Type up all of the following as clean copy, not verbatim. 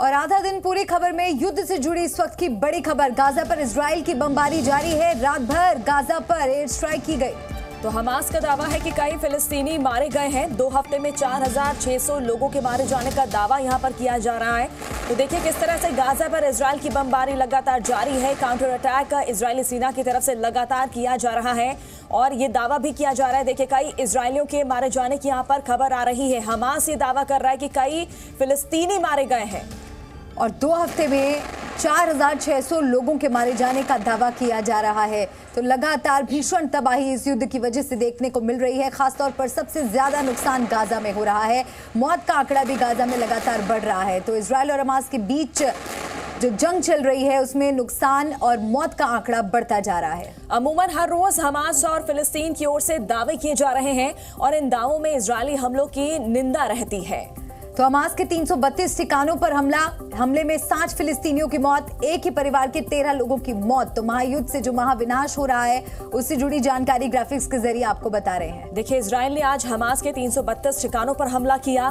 और आधा दिन पूरी खबर में युद्ध से जुड़ी इस वक्त की बड़ी खबर। गाजा पर इजराइल की बमबारी जारी है। रात भर गाजा पर एयर स्ट्राइक की गई। तो हमास का दावा है कि कई फिलिस्तीनी मारे गए हैं। 2 हफ्ते में 4600 लोगों के मारे जाने का दावा यहां पर किया जा रहा है। तो देखिए किस तरह से गाजा पर इजराइल की बमबारी लगातार जारी है। काउंटर अटैक इजरायली सेना की तरफ से लगातार किया जा रहा है और ये दावा भी किया जा रहा है। देखिए कई इजरायलियों के मारे जाने की यहां पर खबर आ रही है। हमास ये दावा कर रहा है कि कई फिलिस्तीनी मारे गए हैं और 2 हफ्ते में 4600 लोगों के मारे जाने का दावा किया जा रहा है। तो लगातार भीषण तबाही इस युद्ध की वजह से देखने को मिल रही है। खासतौर पर सबसे ज्यादा नुकसान गाजा में हो रहा है। मौत का आंकड़ा भी गाजा में लगातार बढ़ रहा है। तो इजराइल और हमास के बीच जो जंग चल रही है उसमें नुकसान और मौत का आंकड़ा बढ़ता जा रहा है। अमूमन हर रोज हमास और फिलिस्तीन की ओर से दावे किए जा रहे हैं और इन दावों में इजरायली हमलों की निंदा रहती है। तो हमास के 332 ठिकानों पर हमले में 60 फिलिस्तीनियों की मौत, एक ही परिवार के 13 लोगों की मौत। तो महायुद्ध से जो महाविनाश हो रहा है उससे जुड़ी जानकारी ग्राफिक्स के जरिए आपको बता रहे हैं। देखिए इजराइल ने आज हमास के 332 ठिकानों पर हमला किया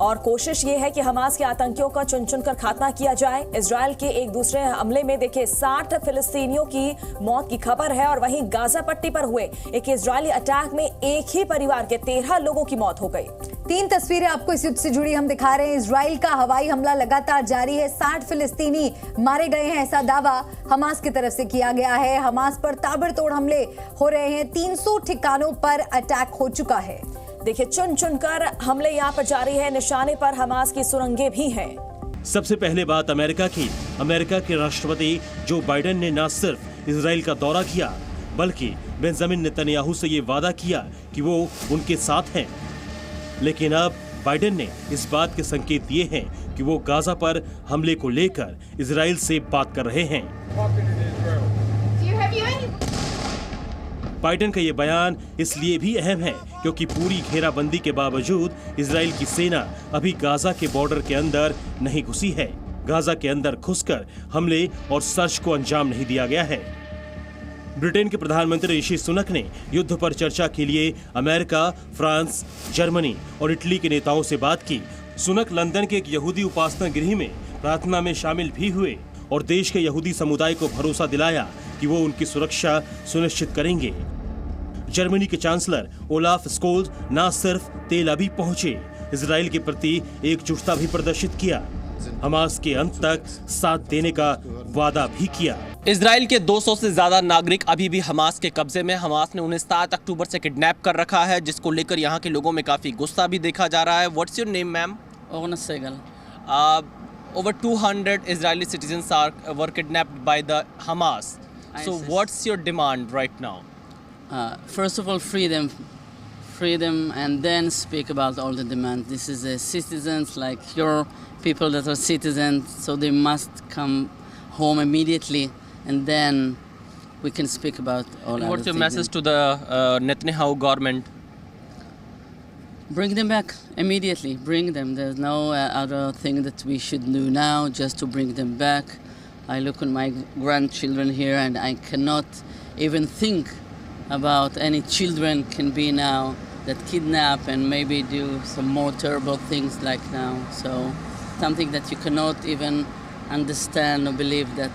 और कोशिश ये है कि हमास के आतंकियों का चुन चुन कर खात्मा किया जाए। इजराइल के एक दूसरे हमले में देखिए 60 फिलिस्तीनियों की मौत की खबर है और वहीं गाजा पट्टी पर हुए एक इजरायली अटैक में एक ही परिवार के 13 लोगों की मौत हो गई। 3 तस्वीरें आपको इस युद्ध से जुड़ी हम दिखा रहे हैं। इजराइल का हवाई हमला लगातार जारी है। 60 फिलिस्तीनी मारे गए हैं, ऐसा दावा हमास की तरफ से किया गया है। हमास पर ताबड़तोड़ हमले हो रहे हैं। 300 ठिकानों पर अटैक हो चुका है। देखिए चुन चुनकर हमले यहाँ पर जारी है। निशाने पर हमास की सुरंगें भी हैं। सबसे पहले बात अमेरिका की। अमेरिका के राष्ट्रपति जो बाइडेन ने न सिर्फ इजराइल का दौरा किया बल्कि बेंजामिन नेतन्याहू से ये वादा किया कि वो उनके साथ हैं। लेकिन अब बाइडेन ने इस बात के संकेत दिए हैं कि वो गाजा पर हमले को लेकर इजराइल से बात कर रहे हैं। बाइडेन का ये बयान इसलिए भी अहम है क्योंकि पूरी घेराबंदी के बावजूद इजराइल की सेना अभी गाजा के बॉर्डर के अंदर नहीं घुसी है। गाजा के अंदर घुसकर हमले और सर्च को अंजाम नहीं दिया गया है। ब्रिटेन के प्रधानमंत्री ऋषि सुनक ने युद्ध पर चर्चा के लिए अमेरिका, फ्रांस, जर्मनी और इटली के नेताओं से बात की। सुनक लंदन के एक यहूदी उपासना गृह में प्रार्थना में शामिल भी हुए और देश के यहूदी समुदाय को भरोसा दिलाया कि वो उनकी सुरक्षा सुनिश्चित करेंगे। जर्मनी के चांसलर ओलाफ स्कोल्ज न सिर्फ तेल अवीव पहुंचे, इजराइल के प्रति एकजुटता भी प्रदर्शित किया। हमास के अंत तक साथ देने का वादा भी किया। इजराइल के 200 से ज्यादा नागरिक अभी भी हमास के कब्जे में। हमास ने उन्हें 7 अक्टूबर से किडनैप कर रखा है, जिसको लेकर यहाँ के लोगों में काफी गुस्सा भी देखा जा रहा है। What's your name ma'am? Orna Segal. Over 200 Israeli citizens were kidnapped by the Hamas. So what's your demand right now? First of all, freedom and then speak about all the demands. This is citizens like your people that are citizens, so they must come home immediately and then we can speak about all other things. What's your message to the Netanyahu government? Bring them back immediately. Bring them. There's no other thing that we should do now, just to bring them back. I look at my grandchildren here and I cannot even think about any children can be now that kidnap and maybe do some more terrible things like now. So something that you cannot even understand or believe that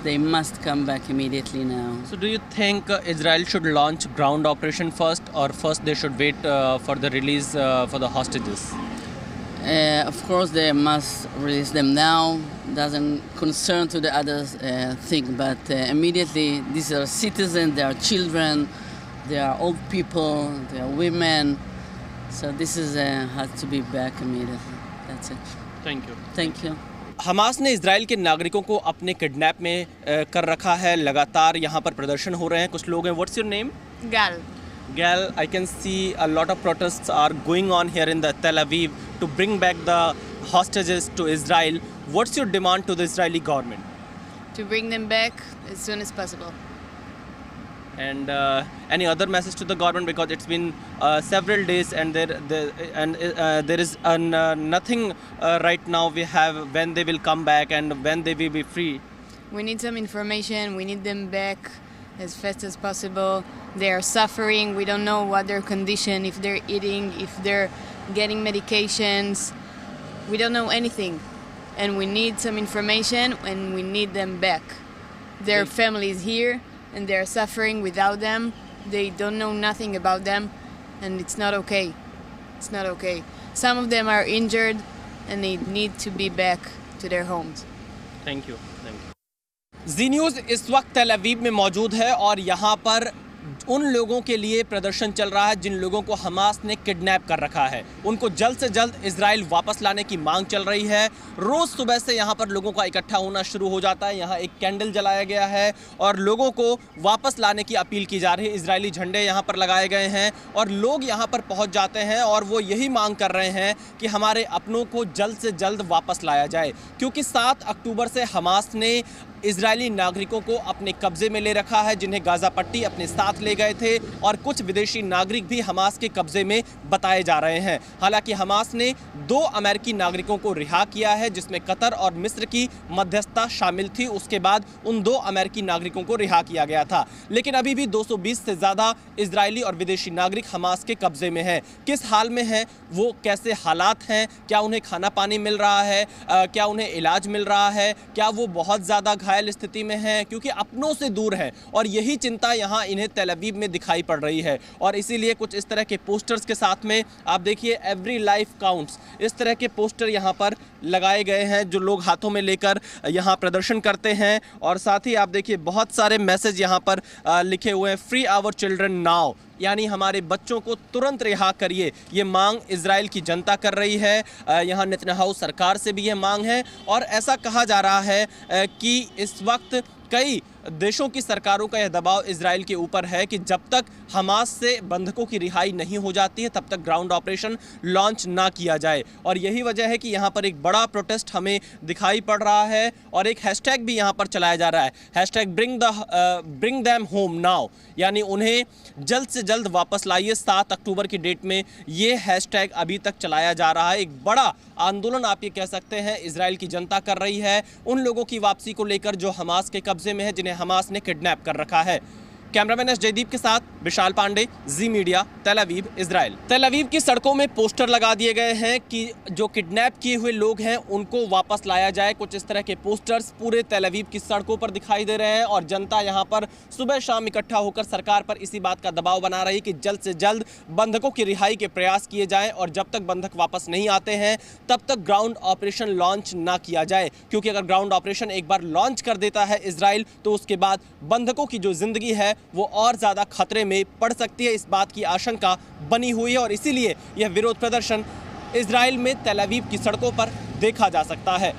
they must come back immediately now. So do you think Israel should launch ground operation first, or first they should wait for the release for the hostages? Of course they must release them now. Doesn't concern to the other thing, but immediately these are citizens, they are children, they are old people, they are women. So this is has to be back immediately. That's it. Thank you. Thank you. Hamas ने Israel के नागरिकों को अपने kidnap में कर रखा है। लगातार यहाँ पर प्रदर्शन हो रहे हैं। कुछ लोग हैं। What's your name? Gal. Gal, I can see a lot of protests are going on here in the Tel Aviv to bring back the hostages to Israel. What's your demand to the Israeli government? To bring them back as soon as possible. And any other message to the government, because it's been several days and there is nothing right now we have when they will come back and when they will be free. We need some information. We need them back as fast as possible. They are suffering. We don't know what their condition, if they're eating, if they're getting medications. We don't know anything. and we need some information and we need them back. Their families here and they're suffering without them. They don't know nothing about them and it's not okay. It's not okay. Some of them are injured and they need to be back to their homes. Thank you. Zee News इस वक्त तेल अवीव में मौजूद है और यहाँ पर उन लोगों के लिए प्रदर्शन चल रहा है जिन लोगों को हमास ने किडनैप कर रखा है। उनको जल्द से जल्द इजराइल वापस लाने की मांग चल रही है। रोज़ सुबह से यहाँ पर लोगों का इकट्ठा होना शुरू हो जाता है। यहाँ एक कैंडल जलाया गया है और लोगों को वापस लाने की अपील की जा रही है। इजरायली झंडे यहाँ पर लगाए गए हैं और लोग यहाँ पर पहुँच जाते हैं और वो यही मांग कर रहे हैं कि हमारे अपनों को जल्द से जल्द वापस लाया जाए, क्योंकि 7 अक्टूबर से हमास ने इजरायली नागरिकों को अपने कब्जे में ले रखा है, जिन्हें गाज़ा पट्टी अपने साथ ले गए थे और कुछ विदेशी नागरिक भी हमास के कब्जे में बताए जा रहे हैं। हालांकि हमास ने 2 अमेरिकी नागरिकों को रिहा किया है, जिसमें कतर और मिस्र की मध्यस्थता शामिल थी। उसके बाद उन 2 अमेरिकी नागरिकों को रिहा किया गया था, लेकिन अभी भी 220 से ज़्यादा इजरायली और विदेशी नागरिक हमास के कब्जे में हैं। किस हाल में हैं वो, कैसे हालात हैं, क्या उन्हें खाना पानी मिल रहा है, क्या उन्हें इलाज मिल रहा है, क्या वो बहुत ज़्यादा घायल स्थिति में है, क्योंकि अपनों से दूर है और यही चिंता यहाँ इन्हें तेल अवीव में दिखाई पड़ रही है। और इसीलिए कुछ इस तरह के पोस्टर्स के साथ में आप देखिए एवरी लाइफ काउंट्स, इस तरह के पोस्टर यहाँ पर लगाए गए हैं जो लोग हाथों में लेकर यहाँ प्रदर्शन करते हैं। और साथ ही आप देखिए बहुत सारे मैसेज यहाँ पर लिखे हुए हैं, फ्री आवर चिल्ड्रन नाउ, यानी हमारे बच्चों को तुरंत रिहा करिए। ये मांग इजराइल की जनता कर रही है। यहाँ नेतन्याहू सरकार से भी ये मांग है और ऐसा कहा जा रहा है कि इस वक्त कई देशों की सरकारों का यह दबाव इजराइल के ऊपर है कि जब तक हमास से बंधकों की रिहाई नहीं हो जाती है तब तक ग्राउंड ऑपरेशन लॉन्च ना किया जाए। और यही वजह है कि यहाँ पर एक बड़ा प्रोटेस्ट हमें दिखाई पड़ रहा है और एक हैशटैग भी यहाँ पर चलाया जा रहा है, hashtag bring them home now, यानी उन्हें जल्द से जल्द वापस लाइए। 7 अक्टूबर की डेट में ये हैशटैग अभी तक चलाया जा रहा है। एक बड़ा आंदोलन आप ये कह सकते हैं इजराइल की जनता कर रही है उन लोगों की वापसी को लेकर जो हमास के कब्जे में है, जिन्हें हमास ने किडनैप कर रखा है। कैमरामैन एस जयदीप के साथ विशाल पांडे, जी मीडिया, तेल अवीव, इजराइल। तेल अवीव की सड़कों में पोस्टर लगा दिए गए हैं कि जो किडनैप किए हुए लोग हैं उनको वापस लाया जाए। कुछ इस तरह के पोस्टर्स पूरे तेल अवीव की सड़कों पर दिखाई दे रहे हैं और जनता यहाँ पर सुबह शाम इकट्ठा होकर सरकार पर इसी बात का दबाव बना रही है कि जल्द से जल्द बंधकों की रिहाई के प्रयास किए जाएं और जब तक बंधक वापस नहीं आते हैं तब तक ग्राउंड ऑपरेशन लॉन्च ना किया जाए, क्योंकि अगर ग्राउंड ऑपरेशन एक बार लॉन्च कर देता है इजराइल तो उसके बाद बंधकों की जो जिंदगी है वो और ज्यादा खतरे में पड़ सकती है। इस बात की आशंका बनी हुई है और इसीलिए यह विरोध प्रदर्शन इजराइल में तेल अवीव की सड़कों पर देखा जा सकता है।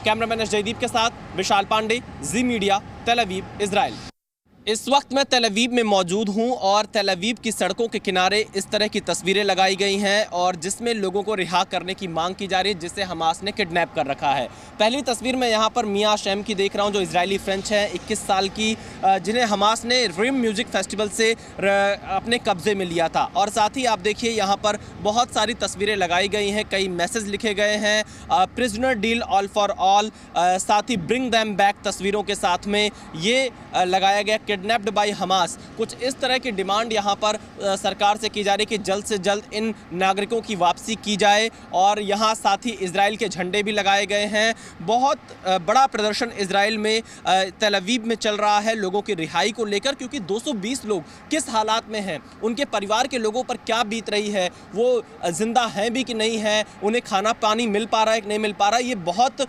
कैमरामैन एस जयदीप के साथ विशाल पांडे, जी मीडिया, तेल अवीव, इजराइल। इस वक्त मैं तेल अवीव में मौजूद हूं और तेल अवीव की सड़कों के किनारे इस तरह की तस्वीरें लगाई गई हैं और जिसमें लोगों को रिहा करने की मांग की जा रही है जिसे हमास ने किडनैप कर रखा है। पहली तस्वीर में यहां पर मिया शैम की देख रहा हूं जो इजरायली फ्रेंच है, 21 साल की, जिन्हें हमास ने रिम म्यूजिक फेस्टिवल से अपने कब्जे में लिया था। और साथ ही आप देखिए यहाँ पर बहुत सारी तस्वीरें लगाई गई हैं, कई मैसेज लिखे गए हैं, prisoner deal all for all, साथ ही ब्रिंग दैम बैक तस्वीरों के साथ में ये लगाया गया किडनैप्ड बाय हमास। कुछ इस तरह की डिमांड यहाँ पर सरकार से की जा रही है कि जल्द से जल्द इन नागरिकों की वापसी की जाए और यहाँ साथ ही इजराइल के झंडे भी लगाए गए हैं। बहुत बड़ा प्रदर्शन इजराइल में तेल अवीव में चल रहा है लोगों की रिहाई को लेकर, क्योंकि 220 लोग किस हालात में हैं, उनके परिवार के लोगों पर क्या बीत रही है, वो जिंदा हैं भी कि नहीं है, उन्हें खाना पानी मिल पा रहा है कि नहीं मिल पा रहा है, ये बहुत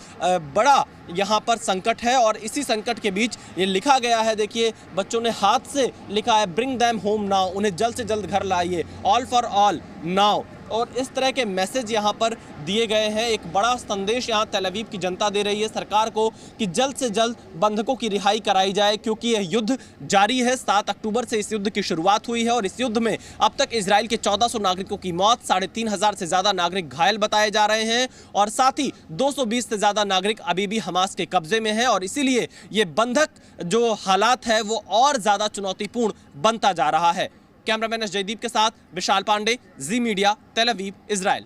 बड़ा यहाँ पर संकट है। और इसी संकट के बीच ये लिखा गया है, देखिए बच्चों ने हाथ से लिखा है ब्रिंग दैम होम नाउ, उन्हें जल्द से जल्द घर लाइए, ऑल फॉर ऑल नाउ। और इस तरह के मैसेज यहाँ पर दिए गए हैं। एक बड़ा संदेश यहाँ तेल अवीव की जनता दे रही है सरकार को कि जल्द से जल्द बंधकों की रिहाई कराई जाए, क्योंकि यह युद्ध जारी है। 7 अक्टूबर से इस युद्ध की शुरुआत हुई है और इस युद्ध में अब तक इजराइल के 1400 नागरिकों की मौत, 3500 से ज़्यादा नागरिक घायल बताए जा रहे हैं और साथ ही 220 से ज़्यादा नागरिक अभी भी हमास के कब्जे में हैं। और इसीलिए ये बंधक जो हालात है वो और ज़्यादा चुनौतीपूर्ण बनता जा रहा है। कैमरामैन एस जयदीप के साथ विशाल पांडे, जी मीडिया, तेल अवीव, इजराइल।